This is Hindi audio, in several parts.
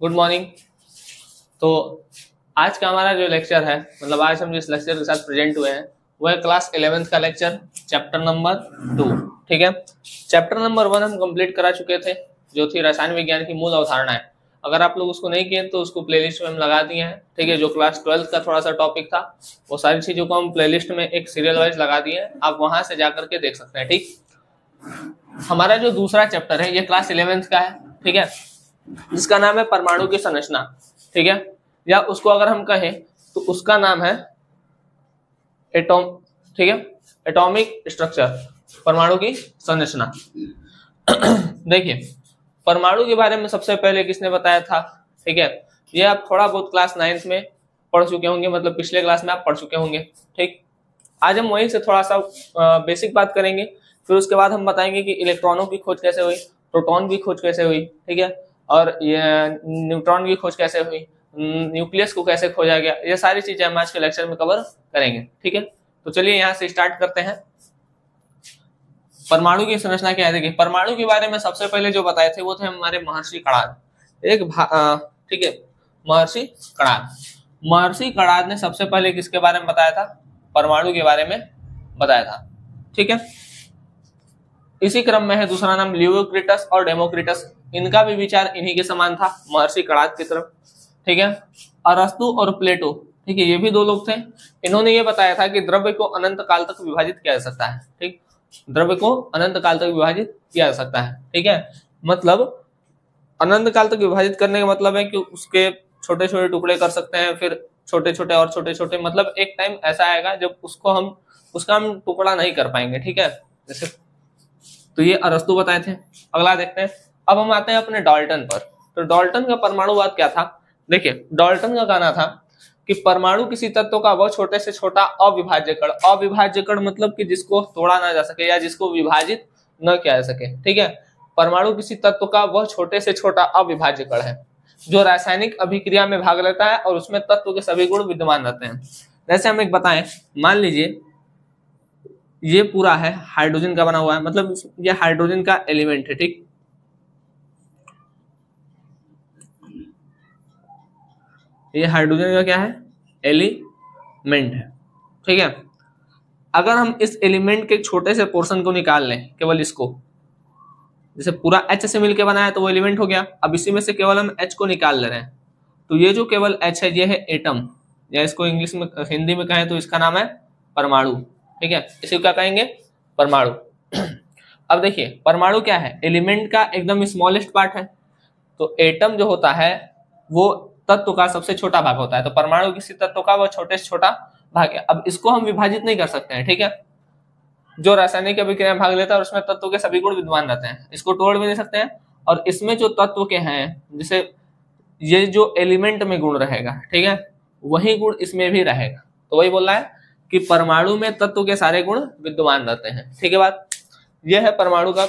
Good morning. तो आज का हमारा जो लेक्चर है, मतलब आज हम जिस लेक्चर के साथ प्रेजेंट हुए हैं वो है क्लास 11th का लेक्चर, चैप्टर नंबर 2। ठीक है, चैप्टर नंबर 1 हम कंप्लीट करा चुके थे, जो थी रसायन विज्ञान की मूल अवधारणाएं। अगर आप लोग उसको नहीं किए तो उसको प्लेलिस्ट में हम लगा दिए हैं। ठीक है, जो क्लास 12th का थोड़ा सा टॉपिक था वो सारी चीजों को हम प्लेलिस्ट में एक सीरियल वाइज लगा दिए हैं, आप वहां से जाकर के देख सकते हैं। ठीक, हमारा जो दूसरा चैप्टर है ये क्लास 11th का है। ठीक है, जिसका नाम है परमाणु की संरचना। ठीक है, या उसको अगर हम कहें तो उसका नाम है एटॉम। ठीक है, एटॉमिक स्ट्रक्चर, परमाणु की संरचना। देखिए, परमाणु के बारे में सबसे पहले किसने बताया था? ठीक है, ये आप थोड़ा बहुत क्लास 9th में पढ़ चुके होंगे, मतलब पिछले क्लास में आप पढ़ चुके होंगे। ठीक, आज हम वहीं से थोड़ा सा बेसिक बात करेंगे, फिर उसके बाद हम बताएंगे कि इलेक्ट्रॉनों की खोज कैसे हुई, प्रोटॉन की खोज कैसे हुई, ठीक है, और ये न्यूट्रॉन की खोज कैसे हुई, न्यूक्लियस को कैसे खोजा गया, ये सारी चीजें हम आज के लेक्चर में कवर करेंगे। ठीक है, तो चलिए यहाँ से स्टार्ट करते हैं। परमाणु की संरचना क्या है? देखिए, परमाणु के बारे में सबसे पहले जो बताए थे वो थे हमारे महर्षि कणाद। ठीक है, महर्षि कणाद। महर्षि कणाद ने सबसे पहले किसके बारे में बताया था? परमाणु के बारे में बताया था। ठीक है, इसी क्रम में है दूसरा नाम लियोक्रिटस और डेमोक्रिटस। इनका भी विचार इन्हीं के समान था, महर्षि कणाद की तरफ। ठीक है, अरस्तु और प्लेटो, ठीक है, ये भी दो लोग थे। इन्होंने ये बताया था कि द्रव्य को अनंत काल तक विभाजित किया जा सकता है। ठीक, द्रव्य को अनंत काल तक विभाजित किया जा सकता है। ठीक है, मतलब अनंत काल तक विभाजित करने का मतलब है कि उसके छोटे छोटे टुकड़े कर सकते हैं, फिर छोटे छोटे और छोटे छोटे, मतलब एक टाइम ऐसा आएगा जब उसका हम टुकड़ा नहीं कर पाएंगे। ठीक है, जैसे तो ये अरस्तु बताए थे। अगला देखते हैं, अब हम आते हैं अपने डाल्टन पर। तो डाल्टन का परमाणुवाद क्या था? देखिए, डाल्टन का कहना था कि परमाणु किसी तत्व का वह छोटे से छोटा अविभाज्य कण, अविभाज्य कण मतलब कि जिसको तोड़ा ना जा सके या जिसको विभाजित न किया जा सके। ठीक है, परमाणु किसी तत्व का वह छोटे से छोटा अविभाज्य कण है जो रासायनिक अभिक्रिया में भाग लेता है और उसमें तत्व के सभी गुण विद्यमान रहते हैं। जैसे हम एक बताएं, मान लीजिए ये पूरा है हाइड्रोजन का बना हुआ है, मतलब ये हाइड्रोजन का एलिमेंट है। ठीक, ये हाइड्रोजन का क्या है? एलिमेंट है। ठीक है, अगर हम इस एलिमेंट के छोटे से पोर्शन को निकाल लें, केवल इसको, जैसे पूरा H से मिलकर बना है तो वो एलिमेंट हो गया। अब इसी में से केवल हम H को निकाल ले रहे हैं, तो ये जो केवल H है ये है एटम, या इसको इंग्लिश में हिंदी में कहें तो इसका नाम है परमाणु। ठीक है, इसे क्या कहेंगे? परमाणु। अब देखिए, परमाणु क्या है? एलिमेंट का एकदम स्मॉलेस्ट पार्ट है। तो एटम जो होता है वो तत्व का सबसे छोटा भाग होता है, तो परमाणु किसी तत्व का वो छोटे से छोटा भाग है। अब इसको हम विभाजित नहीं कर सकते हैं। ठीक है, जो रासायनिक अभिक्रिया में भाग लेता है और उसमें तत्व के सभी गुण विद्यमान रहते हैं, इसको तोड़ भी नहीं सकते हैं। और इसमें जो तत्व के हैं, जैसे ये जो एलिमेंट में गुण रहेगा, ठीक है, वही गुण इसमें भी रहेगा। तो वही बोल रहा है कि परमाणु में तत्व के सारे गुण विद्यमान रहते हैं। ठीक है बात, यह है परमाणु का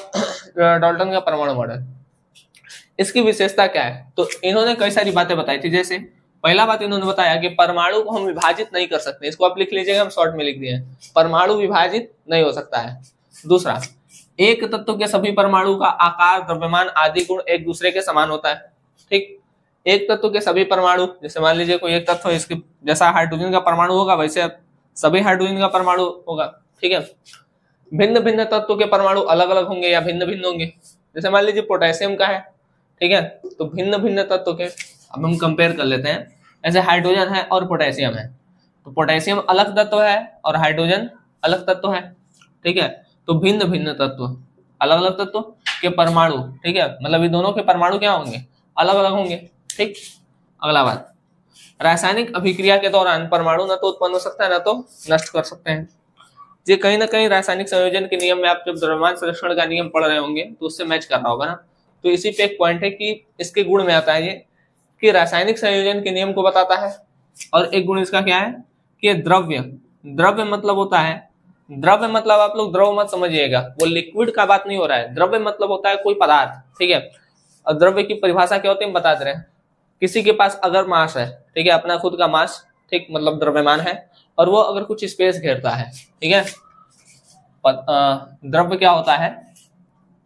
डाल्टन का परमाणु मॉडल। इसकी विशेषता क्या है? तो इन्होंने कई सारी बातें बताई थी। जैसे पहला बात इन्होंने बताया कि परमाणु को हम विभाजित नहीं कर सकते, इसको आप लिख लीजिएगा, हम शॉर्ट में लिख दिए हैं, परमाणु विभाजित नहीं हो सकता है। दूसरा, एक तत्व के सभी परमाणु का आकार, द्रव्यमान आदि गुण एक दूसरे के समान होता है। ठीक, एक तत्व के सभी परमाणु, जैसे मान लीजिए कोई एक तत्व, इसके जैसा हाइड्रोजन का परमाणु होगा वैसे सभी हाइड्रोजन का परमाणु होगा। ठीक है, भिन्न भिन्न तत्व के परमाणु अलग अलग होंगे या भिन्न भिन्न होंगे। जैसे मान लीजिए पोटेशियम का है, ठीक है, तो भिन्न भिन्न तत्व के, अब हम कंपेयर कर लेते हैं। ऐसे हाइड्रोजन है और पोटेशियम है, तो पोटेशियम अलग तत्व है और हाइड्रोजन अलग तत्व है। ठीक है, तो भिन्न भिन्न तत्व, अलग अलग तत्व के परमाणु, ठीक है, मतलब ये दोनों के परमाणु क्या होंगे? अलग अलग होंगे। ठीक, अगला बात, रासायनिक अभिक्रिया के दौरान परमाणु न तो उत्पन्न हो सकता है न तो नष्ट कर सकते हैं। ये कहीं ना कहीं रासायनिक संयोजन के नियम में आप जब द्रव्यमान संरक्षण का नियम पढ़ रहे होंगे तो उससे मैच कर रहा होगा ना। तो इसी पे एक पॉइंट है कि इसके गुण में आता है ये कि रासायनिक संयोजन के नियम को बताता है। और एक गुण इसका क्या है कि द्रव्य, द्रव्य मतलब होता है, द्रव्य मतलब आप लोग द्रव मत समझिएगा, वो लिक्विड का बात नहीं हो रहा है। द्रव्य मतलब होता है कोई पदार्थ। ठीक है, और द्रव्य की परिभाषा क्या होती है हम बता दे रहे हैं। किसी के पास अगर मास है, ठीक है, अपना खुद का मास, ठीक, मतलब द्रव्यमान है, और वो अगर कुछ स्पेस घेरता है, ठीक है, द्रव्य क्या होता है?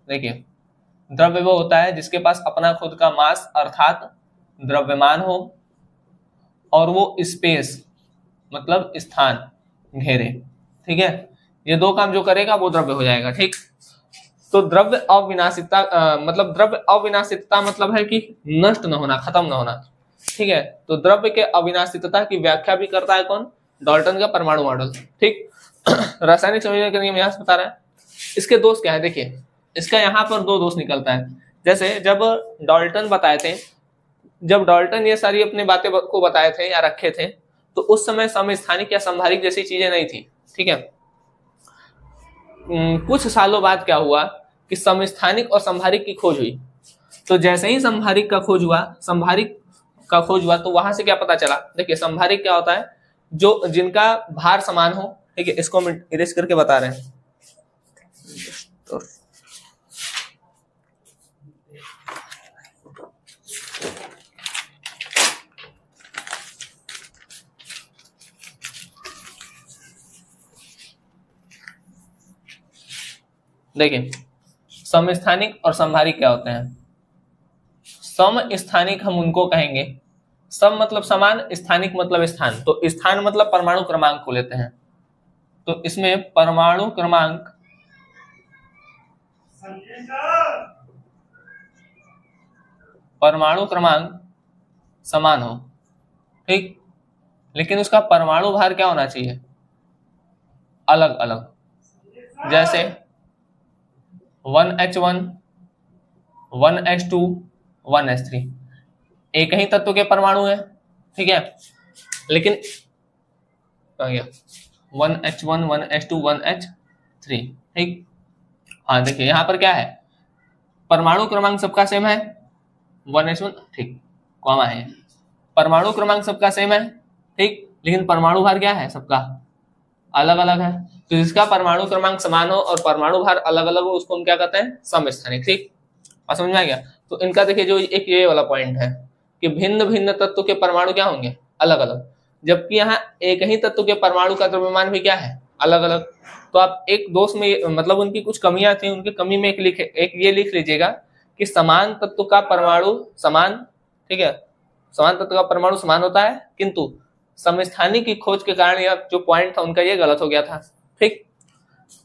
देखिए, द्रव्य वो होता है जिसके पास अपना खुद का मास अर्थात द्रव्यमान हो और वो स्पेस मतलब स्थान घेरे। ठीक है, ये दो काम जो करेगा वो द्रव्य हो जाएगा। ठीक, तो द्रव्य अविनाशिता मतलब द्रव्य अविनाशितता मतलब है कि नष्ट न होना, खत्म न होना। ठीक है, तो द्रव्य के अविनाशितता की व्याख्या भी करता है कौन? डाल्टन का परमाणु मॉडल। ठीक, रासायनिक संयोजन का नियम यहाँ से बता रहा है। इसके दोष क्या है देखिए, इसका यहाँ पर दो दोष निकलता है। जैसे जब डाल्टन बताए थे, जब डाल्टन ये सारी अपनी बातें को बताए थे या रखे थे, तो उस समय समस्थानिक या संभारिक जैसी चीजें नहीं थी। ठीक है, कुछ सालों बाद क्या हुआ कि समस्थानिक और संभारिक की खोज हुई। तो जैसे ही संभारिक का खोज हुआ तो वहां से क्या पता चला, देखिए संभारिक क्या होता है, जो जिनका भार समान हो। ठीक है, इसको हम इरेज करके बता रहे हैं। देखिए समस्थानिक और संभारिक क्या होते हैं। समस्थानिक हम उनको कहेंगे, सम मतलब समान, स्थानिक मतलब स्थान। तो स्थान मतलब परमाणु क्रमांक को लेते हैं, तो इसमें परमाणु क्रमांक समान हो। ठीक, लेकिन उसका परमाणु भार क्या होना चाहिए? अलग अलग। जैसे 1H1 1H2 1H3 एक ही तत्व के परमाणु है। ठीक है, लेकिन 1H1 1H2 1H3। ठीक, हाँ देखिए यहां पर क्या है, परमाणु क्रमांक सबका सेम है 1H1। ठीक, कॉमा है, परमाणु क्रमांक सबका सेम है। ठीक, लेकिन परमाणु भार क्या है, सबका अलग अलग है। तो जिसका परमाणु क्रमांक समान हो और परमाणु भार अलग अलग हो उसको हम क्या कहते हैं? समस्थानिक। ठीक, और समझ में आ गया। तो इनका देखिए जो एक ये वाला पॉइंट है कि भिन्न भिन्न तत्व के परमाणु क्या होंगे? अलग अलग, जबकि यहाँ एक ही तत्व के परमाणु का द्रव्यमान भी क्या है? अलग अलग। तो आप एक दोष में मतलब उनकी कुछ कमियां थी, उनकी कमी में एक ये लिख लीजिएगा कि समान तत्व का परमाणु समान, ठीक है, समान तत्व का परमाणु समान होता है, किंतु समस्थानिक की खोज के कारण यह जो पॉइंट था उनका ये गलत हो गया था। ठीक,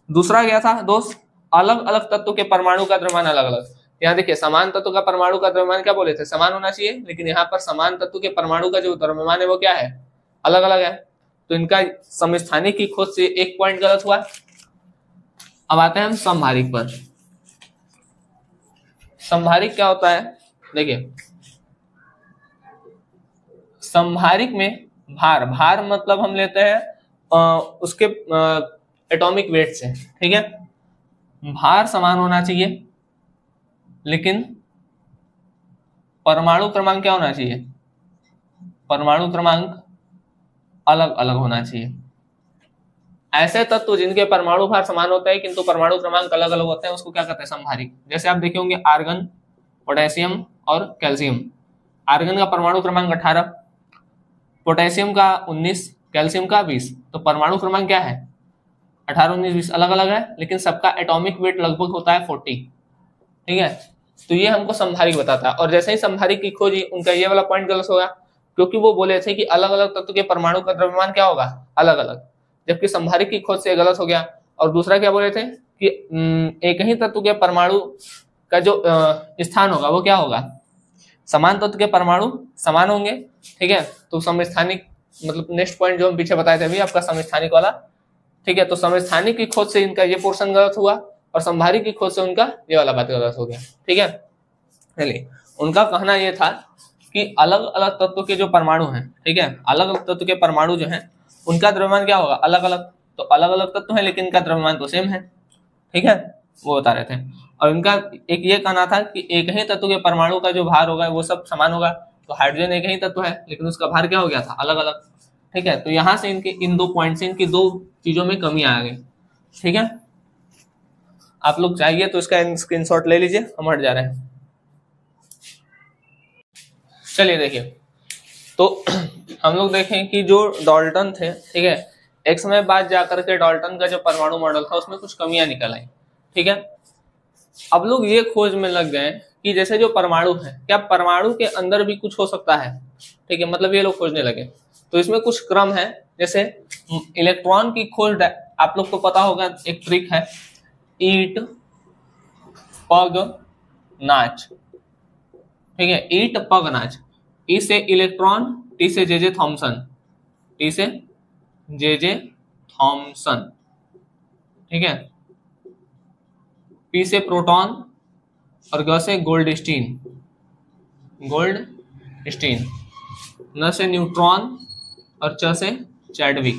दूसरा क्या था दोष? अलग अलग तत्व के परमाणु का द्रव्यमान अलग अलग। यहाँ देखिए समान तत्व का परमाणु का द्रव्यमान क्या बोले थे? समान होना चाहिए, लेकिन यहाँ पर समान तत्व के परमाणु का जो द्रव्यमान है वो क्या है? अलग अलग है। तो इनका समस्थानिक की खोज से एक पॉइंट गलत हुआ। अब आते हैं हम संभारिक पर। संभारिक क्या होता है? देखिए संभारिक में भार मतलब हम लेते हैं उसके एटॉमिक वेट से। ठीक है, भार समान होना चाहिए, लेकिन परमाणु क्रमांक क्या होना चाहिए? परमाणु क्रमांक अलग अलग होना चाहिए। ऐसे तत्व जिनके परमाणु भार समान होता है किंतु परमाणु क्रमांक अलग अलग होते हैं उसको क्या कहते हैं? संभारिक। जैसे आप देखे होंगे आर्गन, पोटेशियम और कैल्शियम। आर्गन का परमाणु क्रमांक 18, पोटेशियम का 19, कैल्शियम का 20। तो परमाणु क्रमांक क्या है? 18 19 20 अलग अलग है, लेकिन सबका एटॉमिक वेट लगभग होता है 40। ठीक है, तो ये हमको संभारिक बताता है। और जैसे ही संभारिक की खोज उनका ये वाला पॉइंट गलत होगा, क्योंकि वो बोले थे कि अलग अलग तत्व के परमाणु का द्रव्यमान क्या होगा? अलग अलग, जबकि संभारिक की खोज से गलत हो गया। और दूसरा क्या बोले थे कि एक ही तत्व के परमाणु का जो स्थान होगा वो क्या होगा? समान तत्व के परमाणु समान होंगे। ठीक है, तो समस्थानिक मतलब नेक्स्ट पॉइंट जो हम पीछे बताए थे अभी आपका समस्थानिक वाला। ठीक है, तो समस्थानिक की खोज से इनका ये पोर्शन गलत हुआ और संभारिक की खोज से उनका ये वाला बात गलत हो गया। ठीक है, चलिए उनका कहना यह था कि अलग अलग तत्व के जो परमाणु हैं, ठीक है, अलग अलग तत्व के परमाणु जो हैं उनका द्रव्यमान क्या होगा? अलग अलग। तो अलग अलग तत्व है लेकिन इनका द्रव्यमान तो सेम है। ठीक है, वो बता रहे थे। और इनका एक ये कहना था कि एक ही तत्व के परमाणु का जो भार होगा वो सब समान होगा। तो हाइड्रोजन एक ही तत्व है लेकिन उसका भार क्या हो गया था? अलग अलग। ठीक है, तो यहां से इनके इन दो पॉइंट से इनकी दो चीजों में कमी आ गई। ठीक है, आप लोग चाहिए तो इसका स्क्रीनशॉट ले लीजिए, हम हट जा रहे हैं। चलिए देखिए, तो हम लोग देखें कि जो डाल्टन थे, ठीक है, एक समय बाद जाकर के डाल्टन का जो परमाणु मॉडल था उसमें कुछ कमियां निकल आई। ठीक है, अब लोग ये खोज में लग गए कि जैसे जो परमाणु है, क्या परमाणु के अंदर भी कुछ हो सकता है, ठीक है, मतलब ये लोग खोजने लगे। तो इसमें कुछ क्रम है, जैसे इलेक्ट्रॉन की खोज, आप लोग को पता होगा एक ट्रिक है, ईट पग नाच, ठीक है, ईट पग नाच। ई से इलेक्ट्रॉन, टी से जे थॉमसन, टी से जे थॉमसन, ठीक है, पी से प्रोटॉन और ग से गोल्डस्टीन, गोल्डस्टीन, न से न्यूट्रॉन और च से चैडविक।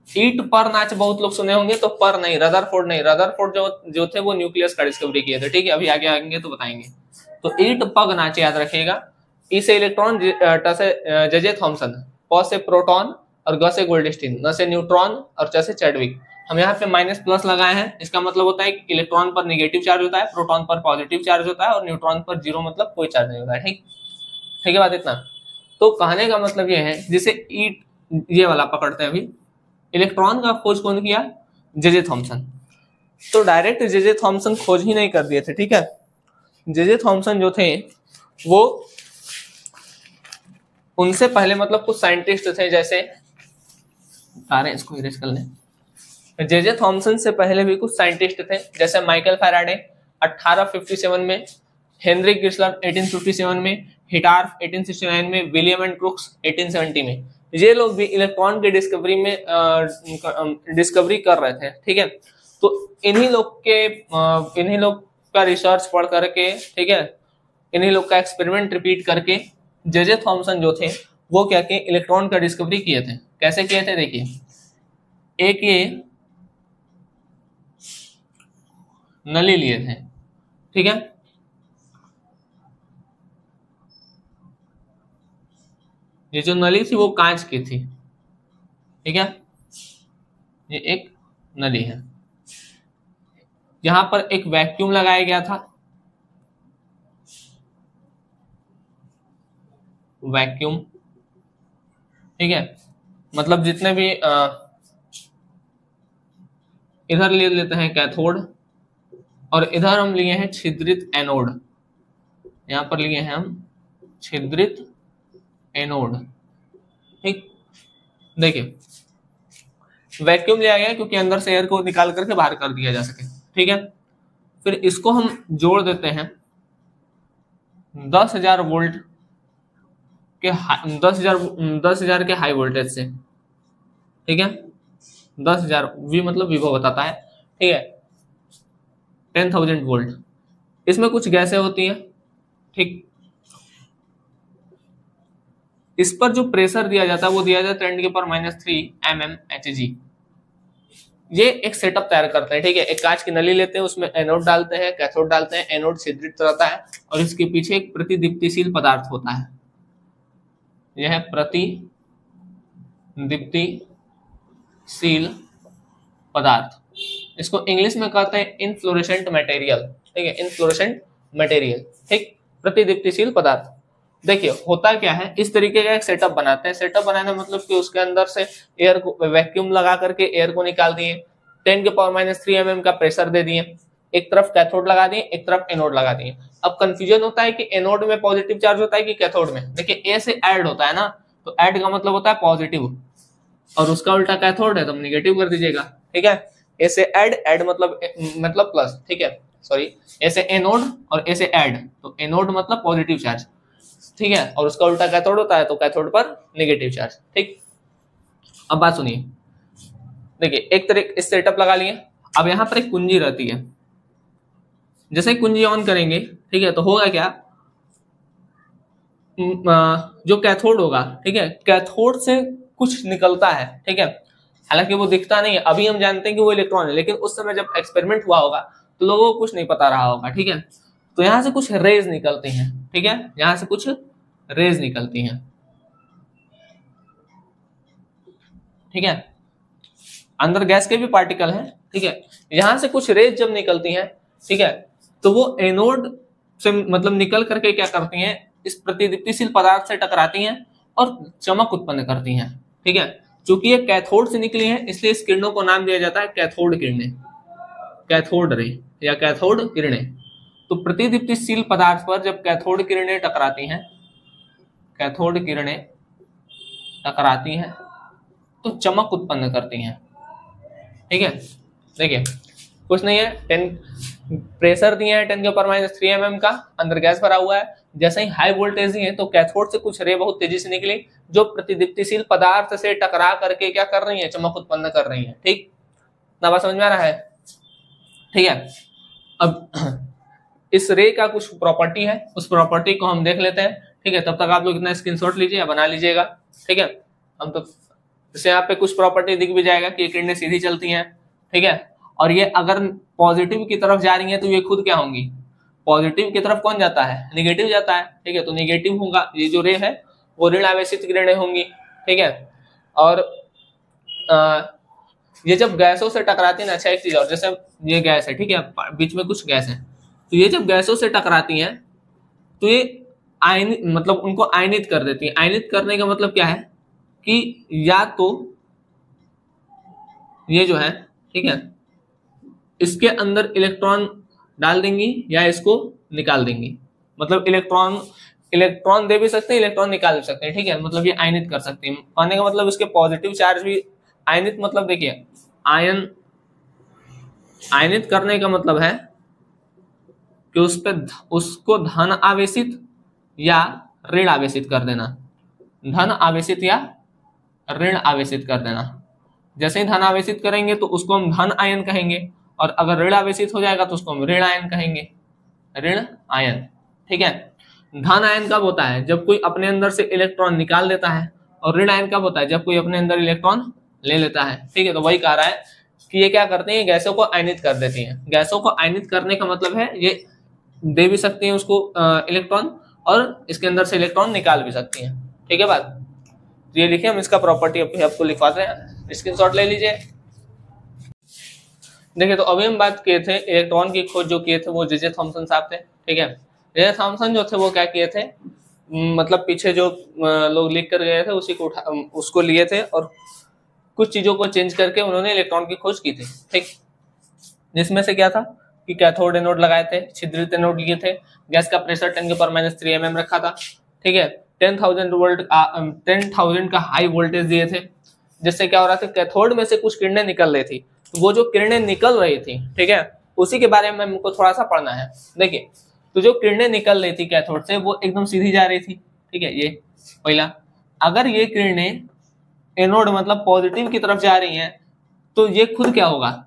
ईट पर नाच बहुत लोग सुने होंगे, तो पर नहीं, रदरफोर्ड नहीं, रदरफोर्ड जो थे वो न्यूक्लियस का डिस्कवरी किए थे, ठीक है, अभी आगे आएंगे तो बताएंगे। तो ईट पग नाच याद रखिएगा। ई से इलेक्ट्रॉन, ट से जे थॉमसन, प से प्रोटॉन और ग से गोल्डस्टीन, न से न्यूट्रॉन और च से चैडविक। हम यहाँ पे माइनस प्लस लगाए हैं, इसका मतलब होता है कि इलेक्ट्रॉन पर नेगेटिव चार्ज होता है, प्रोटॉन पर पॉजिटिव चार्ज होता है और न्यूट्रॉन पर जीरो, मतलब कोई चार्ज नहीं होता है, ठीक, ठीक है, बात इतना। तो कहने का मतलब ये है, जिसे ईट ये वाला पकड़ते हैं अभी, इलेक्ट्रॉन का खोज कौन किया, जे थॉमसन। तो डायरेक्ट जे थॉमसन खोज ही नहीं कर दिए थे, ठीक है, जे थॉमसन जो थे वो उनसे पहले मतलब कुछ साइंटिस्ट थे, जैसे आ रहे हैं, इसको इरेज कर लें। जे थॉमसन से पहले भी कुछ साइंटिस्ट थे, जैसे माइकल फैराडे 1857 में, हेनरी गिर्सलर 1857 में, हिटार्फ 1869 में, विलियम एंड क्रुक्स 1870 में। ये लोग भी इलेक्ट्रॉन की डिस्कवरी में डिस्कवरी कर रहे थे, ठीक है। तो इन्हीं लोग का रिसर्च पढ़ करके, ठीक है, इन्हीं लोग का एक्सपेरिमेंट रिपीट करके जे थॉमसन जो थे वो क्या किए, इलेक्ट्रॉन का डिस्कवरी किए थे। कैसे किए थे, देखिए, एक ये नली लिए थे, ठीक है, ये जो नली थी वो कांच की थी, ठीक है, ये एक नली है, यहां पर एक वैक्यूम लगाया गया था, वैक्यूम, ठीक है, मतलब जितने भी इधर ले लेते हैं कैथोड और इधर हम लिए हैं छिद्रित एनोड, यहां पर लिए हैं हम छिद्रित एनोड, ठीक। देखिए, वैक्यूम लिया गया क्योंकि अंदर से एयर को निकाल करके बाहर कर दिया जा सके, ठीक है। फिर इसको हम जोड़ देते हैं 10,000 वोल्ट के 10,000 के हाई वोल्टेज से, ठीक है, 10,000 वी मतलब विभव बताता है, ठीक है, 10,000 वोल्ट। इसमें कुछ गैसें होती हैं, ठीक, इस पर जो प्रेशर दिया जाता है वो दिया जाता है 10⁻³ mmHg। ये एक सेटअप तैयार करते हैं, ठीक है, एक कांच की नली लेते हैं, उसमें एनोड डालते हैं, कैथोड डालते हैं, एनोड छिद्रित रहता है और इसके पीछे एक प्रतिदीप्तिशील पदार्थ होता है, यह है प्रतिदीप्तिशील पदार्थ। इसको इंग्लिश में कहते हैं इनफ्लोरेसेंट मटेरियल, ठीक है, इनफ्लोरेसेंट मटेरियल, ठीक, प्रतिदीप्तिशील पदार्थ। देखिए होता क्या है, इस तरीके का एक सेटअप बनाते हैं। सेटअप बनाने मतलब कि उसके अंदर से एयर को वैक्यूम लगा करके एयर को निकाल दिए, 10⁻³ mm का प्रेशर दे दिए, एक तरफ कैथोड लगा दिए, एक तरफ एनोड लगा दिए। अब कंफ्यूजन होता है कि एनोड में पॉजिटिव चार्ज होता है कि कैथोड में। देखिए ए से ऐड होता है ना, तो ऐड का मतलब होता है पॉजिटिव और उसका उल्टा कैथोड है तो नेगेटिव कर दीजिएगा, ठीक है। ए से ऐड मतलब प्लस, ठीक है, सॉरी, ए से एनोड और ए से ऐड, तो एनोड मतलब पॉजिटिव चार्ज, ठीक है, और उसका उल्टा कैथोड होता है तो कैथोड पर नेगेटिव चार्ज, ठीक। अब बात सुनिए, देखिए एक तरह इस सेटअप लगा लिए। अब यहाँ पर एक कुंजी रहती है, जैसे कुंजी ऑन करेंगे, ठीक है, तो होगा क्या, जो कैथोड होगा, ठीक है, कैथोड से कुछ निकलता है, ठीक है, हालांकि वो दिखता नहीं है, अभी हम जानते हैं कि वो इलेक्ट्रॉन है, लेकिन उस समय जब एक्सपेरिमेंट हुआ होगा तो लोगों को कुछ नहीं पता रहा होगा, ठीक है। तो यहाँ से कुछ रेज निकलती हैं, ठीक है, यहाँ से कुछ रेज निकलती हैं, ठीक है, अंदर गैस के भी पार्टिकल हैं, ठीक है, यहां से कुछ रेज जब निकलती हैं, ठीक है, तो वो एनोड से मतलब निकल करके क्या करती हैं, इस प्रतिदीप्तिशील पदार्थ से टकराती हैं और चमक उत्पन्न करती हैं, ठीक है। चूंकि ये कैथोड से निकली है इसलिए इस किरणों को नाम दिया जाता है कैथोड किरणें, कैथोड रे या कैथोड किरणें। तो प्रतिदीप्तिशील पदार्थ पर जब कैथोड किरणें टकराती हैं, कैथोड किरणें टकराती हैं तो चमक उत्पन्न करती हैं। ठीक है, देखिए कुछ नहीं है, 10 प्रेशर दिए हैं 10⁻³ mm का, अंदर गैस भरा हुआ है, जैसे ही हाई वोल्टेज दिए तो कैथोड से कुछ रे बहुत तेजी से निकली जो प्रतिदीप्तिशील पदार्थ से टकरा करके क्या कर रही है, चमक उत्पन्न कर रही है। ठीक ना, बात समझ में आ रहा है? ठीक है, अब इस रे का कुछ प्रॉपर्टी है, उस प्रॉपर्टी को हम देख लेते हैं। ठीक है, तब तक आप लोग इतना स्क्रीनशॉट लीजिए या बना लीजिएगा। ठीक है, हम तो जैसे यहाँ पे कुछ प्रॉपर्टी दिख भी जाएगा कि ये किरणें सीधी चलती हैं। ठीक है, और ये अगर पॉजिटिव की तरफ जा रही है तो ये खुद क्या होंगी, पॉजिटिव की तरफ कौन जाता है, निगेटिव जाता है। ठीक है, तो निगेटिव होगा, ये जो रे है वो ऋण आवेशित किरणें होंगी। ठीक है, और ये जब गैसों से टकराती है ना, अच्छा एक चीज और, जैसे ये गैस है, ठीक है, बीच में कुछ गैस है, तो ये जब गैसों से टकराती हैं तो ये आयन मतलब उनको आयनित कर देती है। आयनित करने का मतलब क्या है कि या तो ये जो है, ठीक है, इसके अंदर इलेक्ट्रॉन डाल देंगी या इसको निकाल देंगी। मतलब इलेक्ट्रॉन दे भी सकते हैं, इलेक्ट्रॉन निकाल भी सकते हैं। ठीक है, मतलब ये आयनित कर सकते हैं। कहने का मतलब इसके पॉजिटिव चार्ज भी आयनित, मतलब देखिए आयनित करने का मतलब है कि उस पे उसको धन आवेशित या ऋण आवेशित कर देना, धन आवेशित या ऋण आवेशित कर देना। जैसे ही धन आवेशित करेंगे तो उसको हम धन आयन कहेंगे, और अगर ऋण आवेशित हो जाएगा तो उसको हम ऋण आयन कहेंगे, ऋण आयन। ठीक है, धन आयन कब होता है, जब कोई अपने अंदर से इलेक्ट्रॉन निकाल देता है, और ऋण आयन कब होता है, जब कोई अपने अंदर इलेक्ट्रॉन ले लेता है। ठीक है, तो वही कह रहा है कि ये क्या करते हैं, गैसों को आयनित कर देती हैं। गैसों को आयनित करने का मतलब है ये दे भी सकती हैं उसको इलेक्ट्रॉन, और इसके अंदर से इलेक्ट्रॉन निकाल भी सकती हैं। ठीक है बात, तो ये लिखिए, हम इसका प्रॉपर्टी आपको लिखवाते हैं, स्क्रीनशॉट ले लीजिए। देखिए, तो अभी हम बात किए थे इलेक्ट्रॉन की खोज जो किए थे वो जे थॉमसन साहब थे। ठीक है, जे थॉमसन जो थे वो क्या किए थे, मतलब पीछे जो लोग लिख कर गए थे उसी को उसको लिए थे और कुछ चीजों को चेंज करके उन्होंने इलेक्ट्रॉन की खोज की थी। ठीक, जिसमें से क्या था कि कैथोड एनोड लगाए थे, छिद्रित एनोड लिए थे, गैस का प्रेशर 10⁻³ mm रखा था। ठीक है, 10,000 का हाई वोल्टेज दिए थे, जिससे क्या हो रहा था, कैथोड में से कुछ किरणें निकल रही थी। वो जो किरणें निकल रही थी, ठीक है, उसी के बारे में हमको थोड़ा सा पढ़ना है। देखिए, तो जो किरणें निकल रही थी कैथोड से वो एकदम सीधी जा रही थी। ठीक है, ये पहला, अगर ये किरणें एनोड मतलब पॉजिटिव की तरफ जा रही हैं तो ये खुद क्या होगा,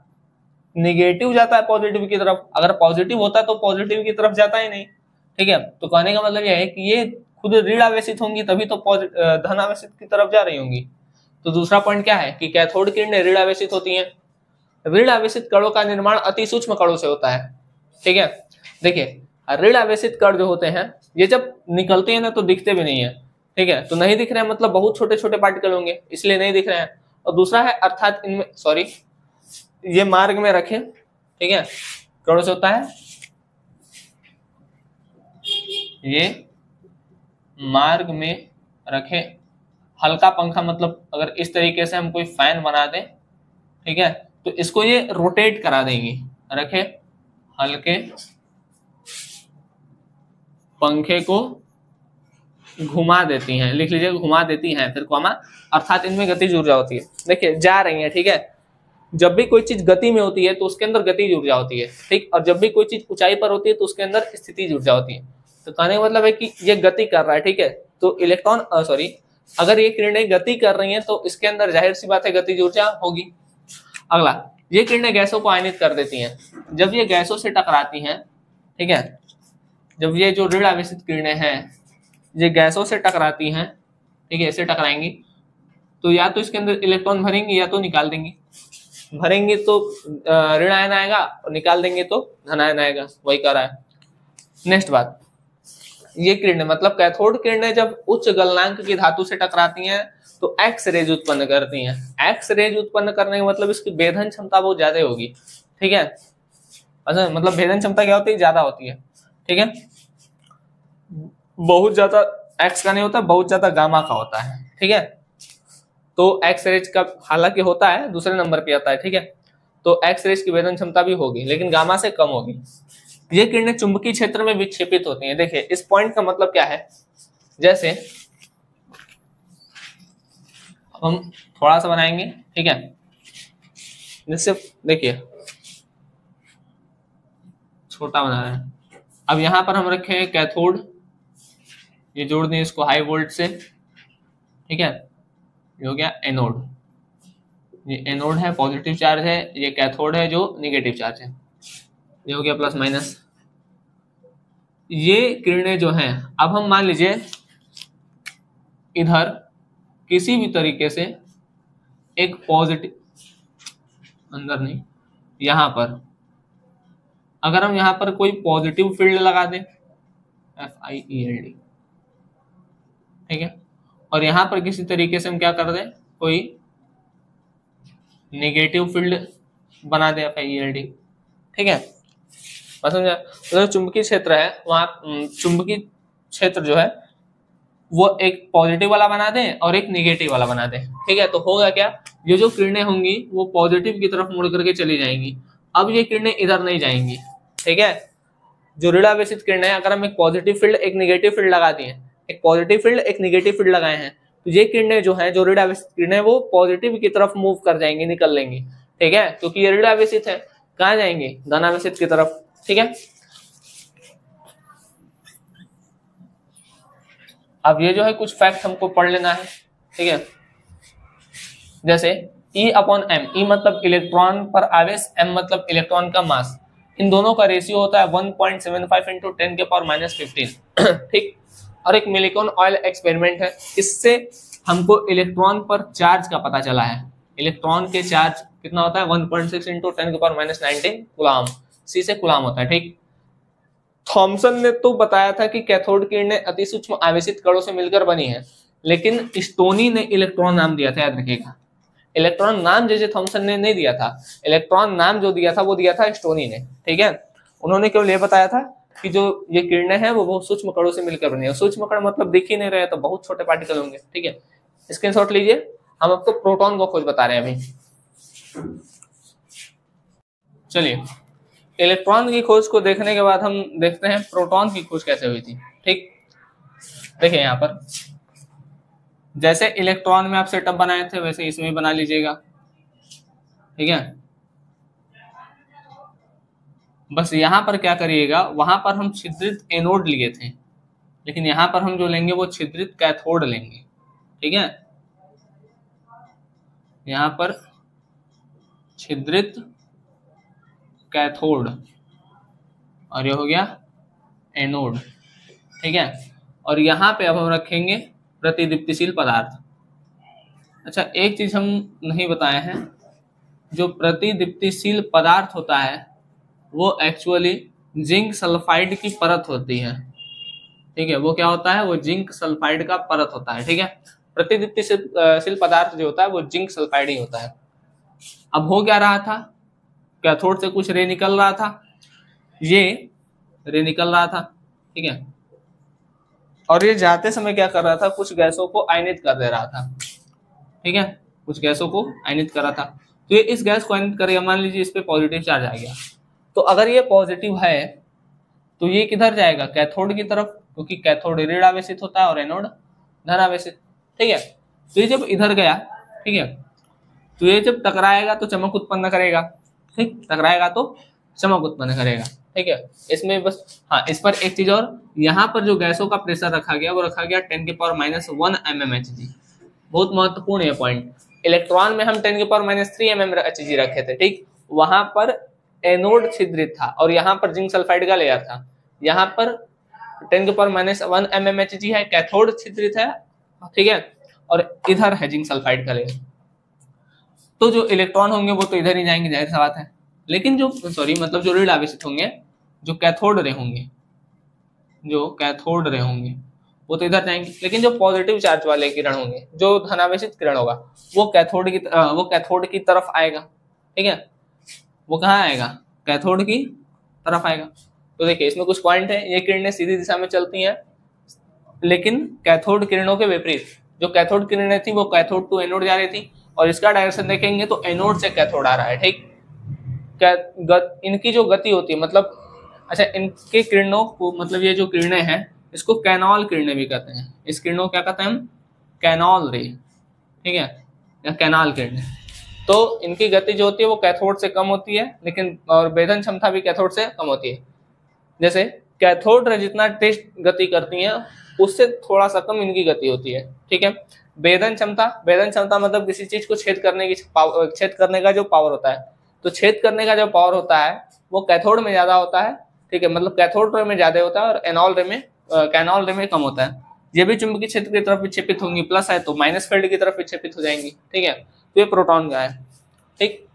निगेटिव जाता है पॉजिटिव की तरफ। अगर पॉजिटिव होता है तो पॉजिटिव की तरफ जाता ही नहीं। ठीक है, तो कहने का मतलब यह है कि ये खुद ऋण आवेशित होंगी तभी तो धन आवेशित की तरफ जा रही होंगी। तो दूसरा पॉइंट क्या है कि कैथोड किरणें ऋण आवेशित होती हैं। ऋण आवेशित कणों का निर्माण अति सूक्ष्म कणों से होता है। ठीक है, देखिए ऋण आवेशित कण जो होते हैं ये जब निकलते हैं ना तो दिखते भी नहीं है। ठीक है, तो नहीं दिख रहे हैं मतलब बहुत छोटे छोटे पार्टिकल होंगे इसलिए नहीं दिख रहे हैं। और दूसरा है अर्थात इनमें सॉरी ये मार्ग में रखें। ठीक है, कणों से होता है, ये मार्ग में रखे। हल्का पंखा मतलब अगर इस तरीके से हम कोई फैन बना दें, ठीक है, तो इसको ये रोटेट करा देंगी। रखे हल्के पंखे को घुमा देती हैं, लिख लीजिए घुमा देती हैं, फिर कॉमा, अर्थात इनमें गतिज ऊर्जा होती है। देखिए जा रही है। ठीक है, जब भी कोई चीज गति में होती है तो उसके अंदर गतिज ऊर्जा होती है। ठीक, और जब भी कोई चीज ऊंचाई पर होती है तो उसके अंदर स्थितिज ऊर्जा होती है। तो कहने का मतलब है कि ये गति कर रहा है। ठीक है, तो इलेक्ट्रॉन अगर ये किरणें गति कर रही हैं तो इसके अंदर जाहिर सी बात है गतिज ऊर्जा होगी। अगला, ये किरणें गैसों को आयनित कर देती हैं। जब ये गैसों से टकराती हैं, ठीक है, जब ये जो ऋण आवेशित किरणें हैं ये गैसों से टकराती हैं, ठीक है, ऐसे टकराएंगी तो या तो इसके अंदर इलेक्ट्रॉन भरेंगी या तो निकाल देंगी। भरेंगे तो ऋण आयन आएगा और निकाल देंगे तो धन आयन आएगा, वही कर रहा है। नेक्स्ट बात, ये किरणें मतलब कैथोड किरणें जब उच्च गलनांक की धातु से टकराती हैं तो एक्स रेज उत्पन्न करती हैं। एक्स रेज उत्पन्न करने का मतलब इसकी भेदन क्षमता बहुत ज्यादा होगी। ठीक है, अच्छा मतलब भेदन क्षमता क्या होती है, ज्यादा होती है। ठीक है, बहुत ज्यादा एक्स का नहीं होता, बहुत ज्यादा गामा का होता है। ठीक है, तो एक्स रेज का हालांकि होता है दूसरे नंबर पे आता है। ठीक है, तो एक्स रेज की भेदन क्षमता भी होगी लेकिन गामा से कम होगी। ये किरणें चुंबकीय क्षेत्र में विक्षेपित होती हैं। देखिए इस पॉइंट का मतलब क्या है, जैसे अब हम थोड़ा सा बनाएंगे, ठीक है, जैसे देखिए छोटा बना रहे हैं। अब यहां पर हम रखे हैं कैथोड, ये जोड़ दें इसको हाई वोल्ट से, ठीक है, ये हो गया एनोड, ये एनोड है पॉजिटिव चार्ज है, ये कैथोड है जो निगेटिव चार्ज है, ये हो गया प्लस माइनस। ये किरणें जो हैं, अब हम मान लीजिए इधर किसी भी तरीके से एक पॉजिटिव, अंदर नहीं, यहां पर अगर हम यहां पर कोई पॉजिटिव फील्ड लगा दें, FIELD, ठीक है, और यहां पर किसी तरीके से हम क्या कर दें, कोई नेगेटिव फील्ड बना दें FIELD, ठीक है, समझा। तो चुंबकीय क्षेत्र है, वहां चुंबकीय क्षेत्र जो है वो एक पॉजिटिव वाला बना दें और एक नेगेटिव वाला बना दें, ठीक है। तो होगा क्या, ये जो किरणें होंगी वो पॉजिटिव की तरफ मुड़ करके चली जाएंगी। अब ये किरणें इधर नहीं जाएंगी, ठीक है। जो ऋणावेशित किरणें हैं, अगर हम एक पॉजिटिव फील्ड एक नेगेटिव फील्ड लगा दिए, एक पॉजिटिव फील्ड एक नेगेटिव फील्ड लगाए हैं, तो ये किरणें जो है, जो ऋणावेशित किरणें, वो पॉजिटिव की तरफ मूव कर जाएंगी, निकल लेंगी, ठीक है, क्योंकि ये ऋणावेशित है, कहाँ जाएंगे, धनावेशित की तरफ, ठीक है। अब ये जो है कुछ फैक्ट हमको पढ़ लेना है, ठीक है, जैसे E/m, E मतलब इलेक्ट्रॉन पर आवेश, m मतलब इलेक्ट्रॉन का मास, इन दोनों का रेशियो होता है 1.75 इंटू 10⁻⁻15, ठीक। और एक मिलिकॉन ऑयल एक्सपेरिमेंट है, इससे हमको इलेक्ट्रॉन पर चार्ज का पता चला है। इलेक्ट्रॉन के चार्ज कितना होता है, 1.6 इंटू 10⁻19 कूलाम, C से कूलाम होता है, ठीक। थॉमसन ने तो बताया था कि कैथोड किरणें अति सूक्ष्म आवेशित कणों से मिलकर बनी है, लेकिन स्टोनी ने इलेक्ट्रॉन नाम दिया था, याद रखिएगा। इलेक्ट्रॉन नाम जे थॉमसन ने नहीं दिया था, इलेक्ट्रॉन नाम जो दिया था वो दिया था स्टोनी ने, ठीक है। उन्होंने केवल ये बताया था कि जो ये किरणें हैं वो बहुत सूक्ष्म कणों से मिलकर बनी है। सूक्ष्म कण मतलब दिख ही नहीं रहे, तो बहुत छोटे पार्टिकल होंगे, ठीक है। स्क्रीनशॉट लीजिए, हम आपको प्रोटॉन को खोज बता रहे हैं अभी। चलिए, इलेक्ट्रॉन की खोज को देखने के बाद हम देखते हैं प्रोटॉन की खोज कैसे हुई थी, ठीक। देखिए यहाँ पर जैसे इलेक्ट्रॉन में आप सेटअप बनाए थे वैसे इसमें भी बना लीजिएगा, ठीक है। बस यहाँ पर क्या करिएगा, वहां पर हम छिद्रित एनोड लिए थे, लेकिन यहाँ पर हम जो लेंगे वो छिद्रित कैथोड लेंगे, ठीक है। यहाँ पर छिद्रित कैथोड और ये हो गया एनोड, ठीक है। और यहाँ पे अब हम रखेंगे प्रतिदीप्तिशील पदार्थ। अच्छा, एक चीज हम नहीं बताए हैं, जो प्रतिदीप्तिशील पदार्थ होता है वो एक्चुअली जिंक सल्फाइड की परत होती है, ठीक है। वो क्या होता है, वो जिंक सल्फाइड का परत होता है, ठीक है। प्रतिदीप्तिशील पदार्थ जो होता है वो जिंक सल्फाइड ही होता है। अब हो क्या रहा था, कैथोड से कुछ रे निकल रहा था, ये रे निकल रहा था, ठीक है, और ये जाते समय क्या कर रहा था, कुछ गैसों को आयनित कर दे रहा था, ठीक है, कुछ गैसों को आयनित कर रहा था। तो ये इस गैस को आयनित करेगा, मान लीजिए इस पे पॉजिटिव चार्ज आ गया, तो अगर ये पॉजिटिव है तो ये किधर जाएगा, कैथोड की तरफ, क्योंकि कैथोड ऋण आवेशित होता है और एनोड धन आवेशित, ठीक है। तो ये जब इधर गया, ठीक है, तो ये जब टकराएगा तो चमक उत्पन्न करेगा, ठीक, टकराएगा तो चमक उत्पन्न करेगा, ठीक है। इसमें बस हाँ, इस पर एक चीज और, यहाँ पर जो गैसों का प्रेशर रखा गया वो रखा गया 10⁻⁻1 mmHg, बहुत महत्वपूर्ण है पॉइंट। इलेक्ट्रॉन में हम 10⁻³ mmHg रखे थे, ठीक, वहां पर एनोड छिद्रित था और यहाँ पर जिंक सल्फाइड का लेयर था। यहाँ पर 10⁻⁻1 mmHg है, कैथोड छिद्रित है, ठीक है, और इधर है जिंक सल्फाइड का लेयर। तो जो इलेक्ट्रॉन होंगे वो तो इधर ही जाएंगे, जाहिर सा बात है, लेकिन जो मतलब जो ऋण आवेशित होंगे, जो कैथोड रे होंगे, जो कैथोड रे होंगे वो तो इधर जाएंगे, लेकिन जो पॉजिटिव चार्ज वाले किरण होंगे, जो धनावेशित किरण होगा, वो कैथोड की तरफ आएगा, ठीक है। वो कहाँ आएगा, कैथोड की तरफ आएगा। तो देखिए इसमें कुछ पॉइंट है, ये किरणें सीधी दिशा में चलती हैं, लेकिन कैथोड किरणों के विपरीत, जो कैथोड किरणें थी वो कैथोड टू एनोड जा रही थी, और इसका डायरेक्शन देखेंगे तो एनोड से कैथोड आ रहा है, ठीक। इनकी जो गति होती है, मतलब अच्छा, इनके किरणों को मतलब ये जो किरणें हैं इसको कैनॉल किरणें भी कहते हैं। इस किरणों को क्या कहते हैं हम? कैनॉल रे, ठीक है, या कैनाल किरणें। तो इनकी गति जो होती है वो कैथोड से कम होती है, लेकिन और वेधन क्षमता भी कैथोड से कम होती है। जैसे कैथोड रे जितना तेज गति करती है उससे थोड़ा सा कम इनकी गति होती है, ठीक है। वेधन क्षमता मतलब किसी चीज को छेद करने का जो पावर होता है, तो छेद करने का जो पावर होता है वो कैथोड में ज्यादा होता है, ठीक है, मतलब कैथोड रे में ज्यादा होता है और कैनॉल रे में कम होता है। ये भी चुंबकीय क्षेत्र की तरफ विक्षेपित होंगी, प्लस है तो माइनस फील्ड की तरफ विक्षेपित हो जाएंगी, ठीक है। तो ये प्रोटॉन का है, ठीक।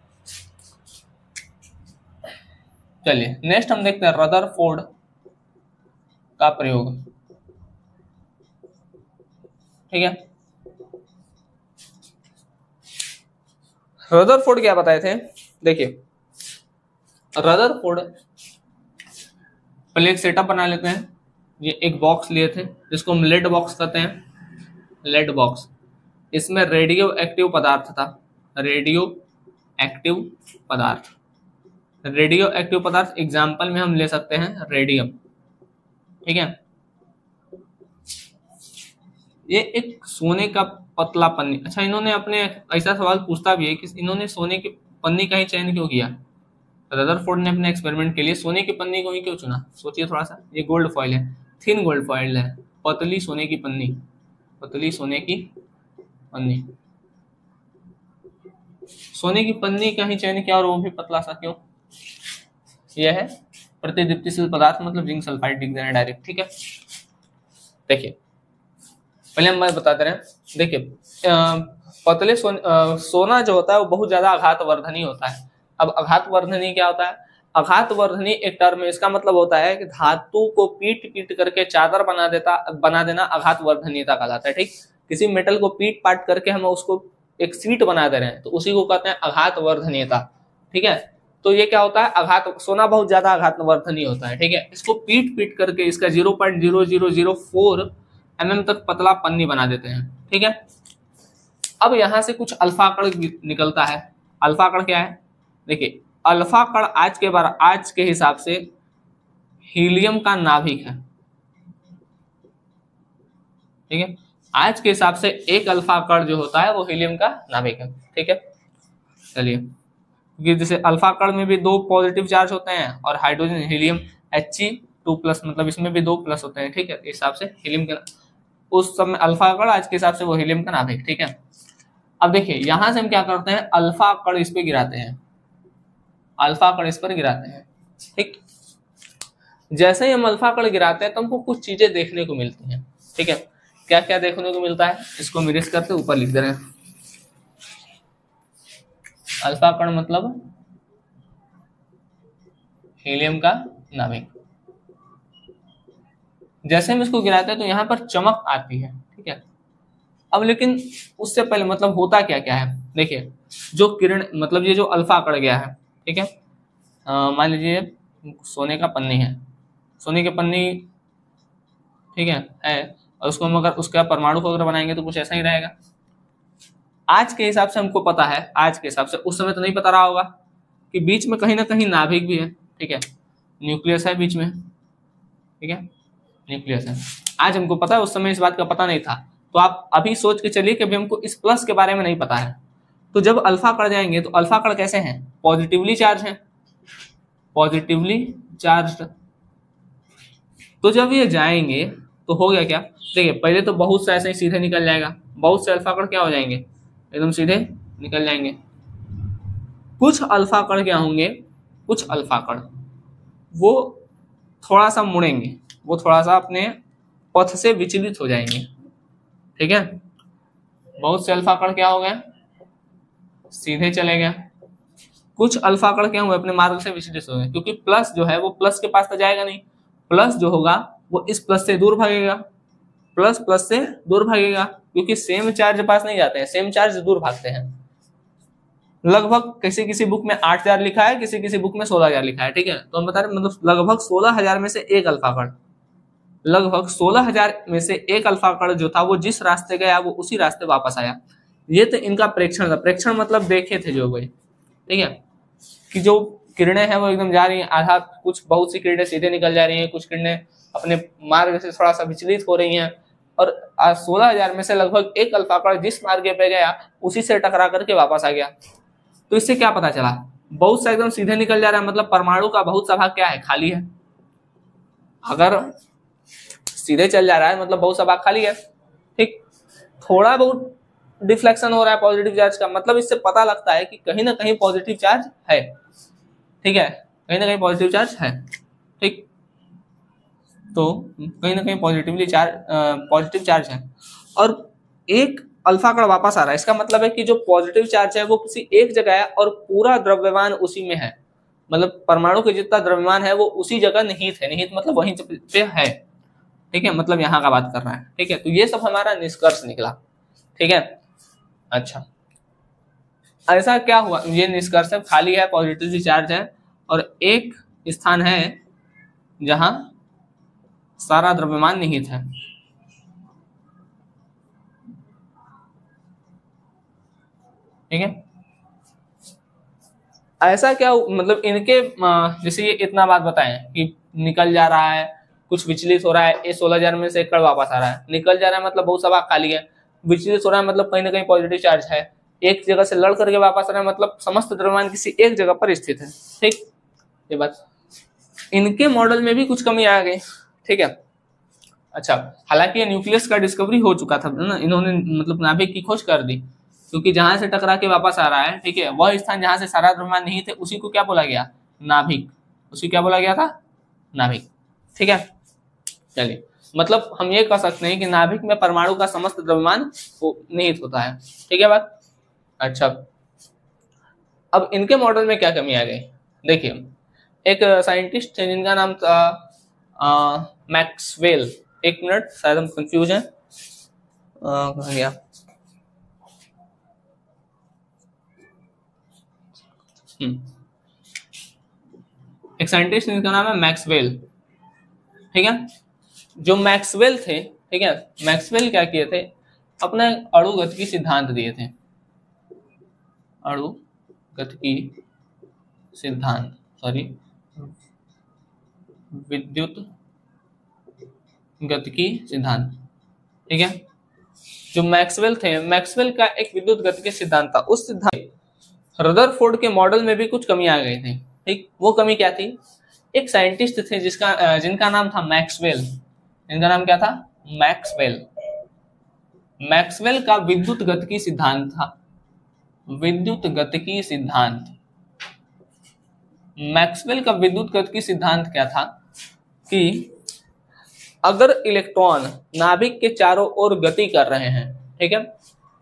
चलिए नेक्स्ट हम देखते हैं रदरफोर्ड का प्रयोग, ठीक है। रदरफोर्ड क्या बताए थे? देखिए रदरफोर्ड, पहले एक सेटअप बना लेते हैं। ये एक बॉक्स लिए थे जिसको हम लेड बॉक्स कहते हैं, लेड बॉक्स। इसमें रेडियो एक्टिव पदार्थ था, रेडियो एक्टिव पदार्थ। रेडियो एक्टिव पदार्थ एग्जाम्पल में हम ले सकते हैं रेडियम, ठीक है। ये एक सोने का पतला पन्नी। अच्छा, इन्होंने अपने ऐसा सवाल पूछता भी है कि इन्होंने सोने की पन्नी का ही चयन क्यों किया? रदरफोर्ड ने अपने एक्सपेरिमेंट के लिए सोने की पन्नी को ही क्यों चुना? सोचिए थोड़ा सा। ये गोल्ड फॉइल है, थिन गोल्ड फॉइल है, पतली सोने की पन्नी, पतली सोने की पन्नी। सोने की पन्नी का ही चयन किया और वो भी पतला सा क्यों? यह है प्रतिदीप्तिशील पदार्थ, मतलब जिंक सल्फाइड दिख देना डायरेक्ट, ठीक है। देखिए पहले हम बताते रहे, देखिए पतले सोना जो होता है वो बहुत ज्यादा आघातवर्धनी होता है। अब आघातवर्धनी क्या होता है? आघातवर्धनी एक टर्म है, इसका मतलब होता है कि धातु को पीट पीट करके चादर बना देना आघातवर्धनीयता कहलाता है, ठीक। किसी मेटल को पीट पाट करके हम उसको एक सीट बना दे रहे हैं तो उसी को कहते हैं आघातवर्धनीयता, ठीक है। तो ये क्या होता है? सोना बहुत ज्यादा आघातवर्धनी होता है, ठीक है। इसको पीट पीट करके इसका 0.0004 mm तक पतला पन्नी बना देते हैं, ठीक है। अब यहां से कुछ अल्फा कण निकलता है। अल्फा कण क्या है? देखिए अल्फा कण आज के हिसाब से हीलियम का नाभिक है, ठीक है। आज के हिसाब से एक अल्फा कण जो होता है वो हीलियम का नाभिक है, ठीक है। चलिए, क्योंकि जैसे अल्फा कण में भी 2 पॉजिटिव चार्ज होते हैं और हाइड्रोजन हीलियम He2+, मतलब इसमें भी 2 प्लस होते हैं, ठीक है। इस हिसाब से हीलियम का उस समय अल्फा कण, आज के हिसाब से वो हीलियम का नाभिक, ठीक है। अब देखिए यहां से हम क्या करते हैं? अल्फा कण इस पे गिराते हैं, अल्फा कण इस पर गिराते हैं, ठीक। जैसे ही हम अल्फा कण गिराते हैं तो हमको कुछ चीजें देखने को मिलती हैं, ठीक है। क्या क्या देखने को मिलता है? इसको मिरिस करके ऊपर लिख दे रहे हैं। अल्फा कण मतलब हीलियम का नाभिक। जैसे हम इसको गिराते हैं तो यहाँ पर चमक आती है, ठीक है। अब लेकिन उससे पहले मतलब होता क्या क्या है? देखिए जो किरण, मतलब ये जो अल्फा कण गया है, ठीक है, मान लीजिए सोने का पन्नी है, सोने की पन्नी, ठीक है, और उसको हम अगर उसका परमाणु को अगर बनाएंगे तो कुछ ऐसा ही रहेगा। आज के हिसाब से हमको पता है, आज के हिसाब से, उस समय तो नहीं पता रहा होगा कि बीच में कहीं ना कहीं नाभिक भी है, ठीक है, न्यूक्लियस है बीच में, ठीक है, न्यूक्लियस है। आज हमको पता है, उस समय इस बात का पता नहीं था। तो आप अभी सोच के चलिए कि अभी हमको इस प्लस के बारे में नहीं पता है। तो जब अल्फा कण जाएंगे तो अल्फा कण कैसे हैं? पॉजिटिवली चार्ज हैं, पॉजिटिवली चार्ज। तो जब ये जाएंगे तो हो गया क्या? देखिए पहले तो बहुत से ऐसे ही सीधे निकल जाएगा, बहुत से अल्फा कण क्या हो जाएंगे? एकदम सीधे निकल जाएंगे। कुछ अल्फा कण क्या होंगे? कुछ अल्फा कण वो थोड़ा सा मुड़ेंगे, वो थोड़ा सा अपने पथ से विचलित हो जाएंगे, ठीक है। बहुत से अल्फा कण क्या हो गए? सीधे चले गए। कुछ अल्फा कण क्या हुए? अपने मार्ग से विचलित हो गए, क्योंकि प्लस जो है वो प्लस के पास तो जाएगा नहीं, प्लस जो होगा वो इस प्लस से दूर भागेगा, प्लस प्लस से दूर भागेगा, क्योंकि सेम चार्ज पास नहीं जाते हैं, सेम चार्ज दूर भागते हैं। लगभग किसी किसी बुक में 8000 लिखा है, किसी किसी बुक में 16000 लिखा है, ठीक है। तो हम बता रहे मतलब लगभग 16000 में से एक अल्फा कण, लगभग 16000 में से एक अल्फा कण जो था वो जिस रास्ते गया वो उसी रास्ते वापस आया। ये तो इनका प्रेक्षण था। प्रेक्षण मतलब देखे थे जो गए, ठीक है, कि जो किरणें हैं वो एकदम जा रही हैं, आधा कुछ बहुत सी किरणें सीधे निकल जा रही हैं, कुछ किरणें अपने मार्ग से थोड़ा सा विचलित हो रही हैं, और 16,000 में से लगभग एक अल्फा कण जिस मार्ग पे गया उसी से टकरा करके वापस आ गया। तो इससे क्या पता चला, बहुत सा एकदम सीधे निकल जा रहा है, मतलब परमाणु का बहुत सा भाग क्या है, खाली है। अगर सीधे चल जा रहा है मतलब बहुत सा भाग खाली है, ठीक। थोड़ा बहुत डिफ्लेक्शन हो रहा है पॉजिटिव चार्ज का, मतलब इससे पता लगता है कि कहीं ना कहीं पॉजिटिव चार्ज है, ठीक है, कहीं ना कहीं पॉजिटिव चार्ज है, ठीक। तो कहीं ना कहीं पॉजिटिव चार्ज है, और एक अल्फा कण वापस आ रहा है, इसका मतलब है कि जो पॉजिटिव चार्ज है वो किसी एक जगह है और पूरा द्रव्यमान उसी में है, मतलब परमाणु के जितना द्रव्यमान है वो उसी जगह निहित है, निहित मतलब वहीं पे है, ठीक है, मतलब यहाँ का बात कर रहा है, ठीक है। तो ये सब हमारा निष्कर्ष निकला, ठीक है। अच्छा, ऐसा क्या हुआ, ये निष्कर्ष है, खाली है, पॉजिटिव चार्ज है, और एक स्थान है जहां सारा द्रव्यमान निहित है, ठीक है। ऐसा क्या मतलब इनके जैसे ये इतना बात बताएं कि निकल जा रहा है, कुछ विचलित हो रहा है, ये 16,000 में से एक कण वापस आ रहा है, निकल जा रहा है मतलब बहुत सा भाग खाली है, विचलित हो रहा है मतलब कहीं ना कहीं पॉजिटिव चार्ज है, एक जगह से लड़ करके वापस आ रहा है मतलब समस्त द्रव्यमान किसी एक जगह पर स्थित है, ठीक। ये बात, इनके मॉडल में भी कुछ कमी आ गई, ठीक है। अच्छा, हालांकि न्यूक्लियस का डिस्कवरी हो चुका था ना, इन्होंने मतलब नाभिक की खोज कर दी, क्योंकि जहां से टकरा के वापस आ रहा है, ठीक है, वह स्थान जहां से सारा द्रव्यमान नहीं थे उसी को क्या बोला गया, नाभिक, उसी क्या बोला गया था, नाभिक, ठीक है। चलिए, मतलब हम ये कह सकते हैं कि नाभिक में परमाणु का समस्त द्रव्यमान निहित होता है, ठीक है बात। अच्छा, अब इनके मॉडल में क्या कमी आ गई, देखिए, एक साइंटिस्ट थे जिनका नाम था मैक्सवेल, एक मिनट शायद हम कंफ्यूज हैं, कहाँ गया, एक साइंटिस्ट जिनका नाम है मैक्सवेल, ठीक है। जो मैक्सवेल थे, ठीक है, मैक्सवेल क्या किए थे, अपना अणु गतिकी सिद्धांत दिए थे, अणु गतिकी सिद्धांत, सॉरी, विद्युत गतिकी सिद्धांत, ठीक है। जो मैक्सवेल थे, मैक्सवेल का एक विद्युत गतिकी सिद्धांत था, उस सिद्धांत रदरफोर्ड के मॉडल में भी कुछ कमी आ गई थी, ठीक। वो कमी क्या थी, एक साइंटिस्ट थे जिनका नाम था मैक्सवेल, इनका नाम क्या था, मैक्सवेल। मैक्सवेल का विद्युत गतिकी सिद्धांत था, विद्युत गतिकी सिद्धांत, मैक्सवेल का विद्युत गतिकी सिद्धांत क्या था कि अगर इलेक्ट्रॉन नाभिक के चारों ओर गति कर रहे हैं, ठीक है,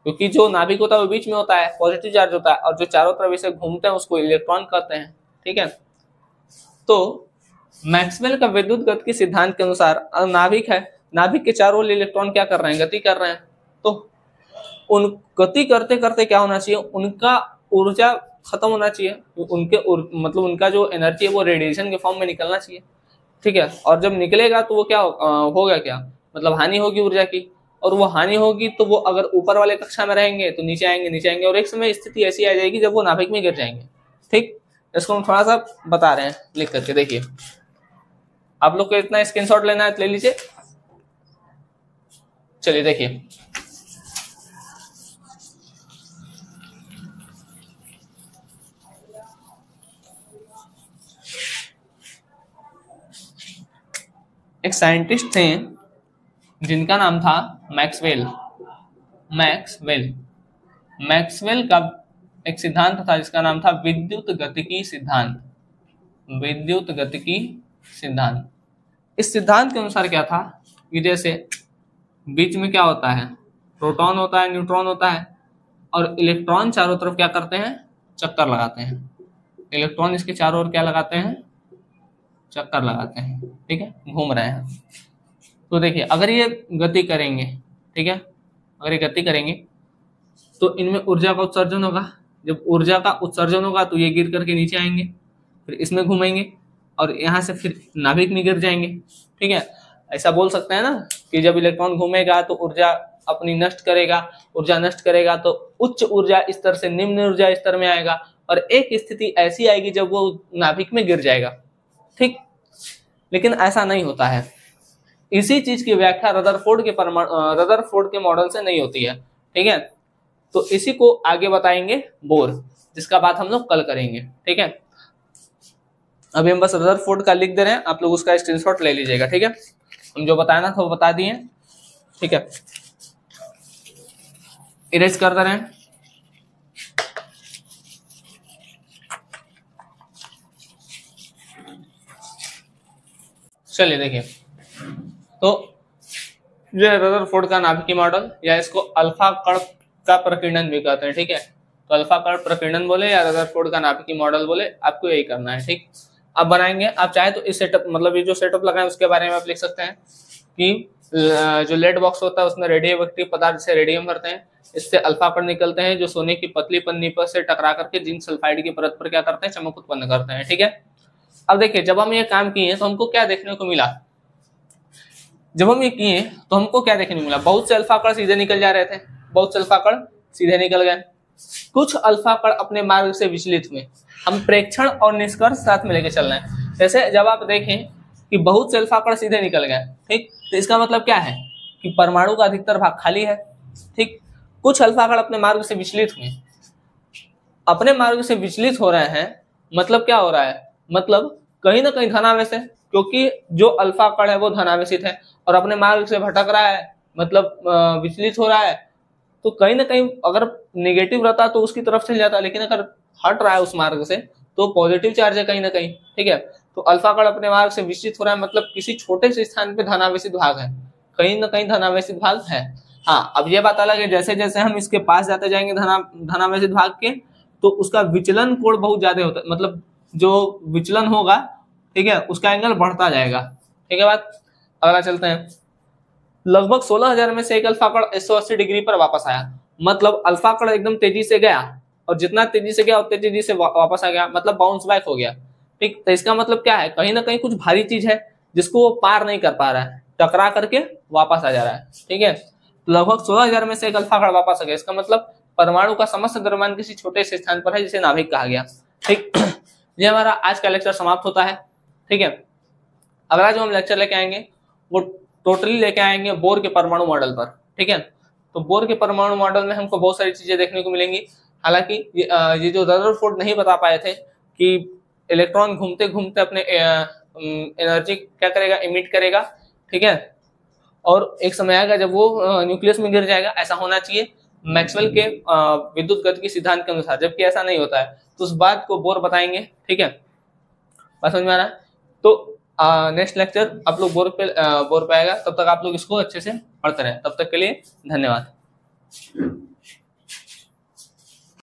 क्योंकि जो नाभिक होता है वो बीच में होता है, पॉजिटिव चार्ज होता है, और जो चारों तरफ इसे घूमते हैं उसको इलेक्ट्रॉन कहते हैं, ठीक है। तो मैक्सवेल का विद्युत गतिकी सिद्धांत के अनुसार नाभिक है, नाभिक के चारों ओर इलेक्ट्रॉन क्या कर रहे हैं, गति कर रहे हैं, तो उन गति करते करते क्या होना चाहिए, उनका ऊर्जा खत्म होना चाहिए, उनके मतलब उनका जो एनर्जी है वो रेडिएशन के फॉर्म में निकलना चाहिए, ठीक है। और जब निकलेगा तो वो क्या होगा, क्या मतलब हानि होगी ऊर्जा की, और वो हानि होगी तो वो अगर ऊपर वाले कक्षा में रहेंगे तो नीचे आएंगे, नीचे आएंगे, और एक समय स्थिति ऐसी आ जाएगी जब वो नाभिक में गिर जाएंगे, ठीक। इसको हम थोड़ा सा बता रहे हैं लिख करके, देखिए, आप लोग को इतना स्क्रीनशॉट लेना है तो ले लीजिए। चलिए देखिए, एक साइंटिस्ट थे जिनका नाम था मैक्सवेल, मैक्सवेल, मैक्सवेल का एक सिद्धांत था जिसका नाम था विद्युत गतिकी सिद्धांत, विद्युत गतिकी सिद्धांत। इस सिद्धांत के अनुसार क्या था कि जैसे बीच में क्या होता है, प्रोटॉन होता है, न्यूट्रॉन होता है, और इलेक्ट्रॉन चारों तरफ क्या करते हैं, चक्कर लगाते हैं, इलेक्ट्रॉन इसके चारों ओर क्या लगाते हैं, चक्कर लगाते हैं, ठीक है, घूम रहे हैं। तो देखिए, अगर ये गति करेंगे, ठीक है, अगर ये गति करेंगे तो इनमें ऊर्जा का उत्सर्जन होगा, जब ऊर्जा का उत्सर्जन होगा तो ये गिर करके नीचे आएंगे, फिर इसमें घूमेंगे, और यहाँ से फिर नाभिक में गिर जाएंगे, ठीक है। ऐसा बोल सकते हैं ना कि जब इलेक्ट्रॉन घूमेगा तो ऊर्जा अपनी नष्ट करेगा, ऊर्जा नष्ट करेगा तो उच्च ऊर्जा स्तर से निम्न ऊर्जा स्तर में आएगा, और एक स्थिति ऐसी आएगी जब वो नाभिक में गिर जाएगा, ठीक। लेकिन ऐसा नहीं होता है। इसी चीज की व्याख्या रदरफोर्ड के मॉडल से नहीं होती है, ठीक है। तो इसी को आगे बताएंगे बोर, जिसका बात हम लोग कल करेंगे, ठीक है। अभी हम बस रदरफोर्ड का लिख दे रहे हैं, आप लोग उसका स्क्रीनशॉट ले लीजिएगा, ठीक है। हम जो बताना था वो बता दिए, ठीक है। इरेज कर दे रहे हैं। चलिए देखिए, तो ये रदरफोर्ड का नाभिकीय मॉडल, या इसको अल्फा कण का प्रकीर्णन भी कहते हैं, ठीक है। तो अल्फा कण प्रकीर्णन बोले या रदरफोर्ड का नाभिकीय मॉडल बोले, आपको यही करना है, ठीक। अब बनाएंगे, आप चाहे तो इस सेटअप, मतलब ये जो सेटअप लगाए उसके बारे में आप लिख सकते हैं कि जो लेड बॉक्स होता है उसमें रेडियो एक्टिव पदार्थ से रेडियम भरते हैं, इससे अल्फा कण निकलते हैं जो सोने की पतली पन्नी पर से टकरा करके जिंक सल्फाइड की परत पर क्या करते हैं, चमक उत्पन्न करते हैं, ठीक है। अब देखिए, जब हम ये काम किए तो हमको क्या देखने को मिला, जब हम ये किए तो हमको क्या देखने को मिला, बहुत से अल्फा कण सीधे निकल जा रहे थे, बहुत से अल्फा कण सीधे निकल गए, कुछ अल्फा कण अपने मार्ग से विचलित हुए। हम प्रेक्षण और निष्कर्ष साथ में लेके चल रहे हैं। जैसे जब आप देखें कि बहुत से अल्फा कण सीधे निकल गए, ठीक, तो इसका मतलब क्या है कि परमाणु का अधिकतर भाग खाली है, ठीक। कुछ अल्फा कण अपने मार्ग से विचलित हुए, अपने मार्ग से विचलित हो रहे हैं, मतलब क्या हो रहा है, मतलब कहीं ना कहीं धनावेश है, क्योंकि जो अल्फा कण है वो धनावेशित है और अपने मार्ग से भटक रहा है, मतलब विचलित हो रहा है। तो कहीं ना कहीं अगर नेगेटिव रहता तो उसकी तरफ चल जाता, लेकिन अगर हट रहा है उस मार्ग से तो पॉजिटिव चार्ज है कहीं ना कहीं, ठीक है। तो अल्फा कण अपने मार्ग से विचलित हो रहा है, मतलब किसी छोटे से स्थान पे धनावेशित भाग है, कहीं ना कहीं धनावेशित भाग है। हाँ, अब ये बात अलग है, जैसे जैसे हम इसके पास जाते जाएंगे धनावेशित भाग के, तो उसका विचलन कोण बहुत ज्यादा होता है, मतलब जो विचलन होगा, ठीक है, उसका एंगल बढ़ता जाएगा, ठीक है बात। अगला चलते हैं। लगभग 16,000 में से एक अल्फा कण 180 डिग्री पर वापस आया, मतलब अल्फा कण एकदम तेजी से गया और जितना तेजी से गया उतनी तेजी से वापस आ गया, मतलब बाउंस बैक हो गया, ठीक। तो इसका मतलब क्या है, कहीं ना कहीं कुछ भारी चीज है जिसको वो पार नहीं कर पा रहा है, टकरा करके वापस आ जा रहा है, ठीक है। लगभग 16,000 में से एक अल्फा कण वापस आ गया, इसका मतलब परमाणु का समस्त द्रव्यमान किसी छोटे से स्थान पर है जिसे नाभिक कहा गया, ठीक। ये हमारा आज का लेक्चर समाप्त होता है, ठीक है। अगला जो हम लेक्चर लेके आएंगे वो टोटली लेके आएंगे बोर के परमाणु मॉडल पर, ठीक है। तो बोर के परमाणु मॉडल में हमको बहुत सारी चीजें देखने को मिलेंगी। हालांकि ये जो रदरफोर्ड नहीं बता पाए थे कि इलेक्ट्रॉन घूमते घूमते अपने एनर्जी क्या करेगा, इमिट करेगा, ठीक है। और एक समय आएगा जब वो न्यूक्लियस में गिर जाएगा, ऐसा होना चाहिए मैक्सवेल के विद्युत गतिकी सिद्धांत के अनुसार, जबकि ऐसा नहीं होता है। तो उस बात को बोर बताएंगे, ठीक है। बात समझ में आ रहा है? तो नेक्स्ट लेक्चर आप लोग बोर पे आएगा, तब तक आप लोग इसको अच्छे से पढ़ते रहें। तब तक के लिए धन्यवाद।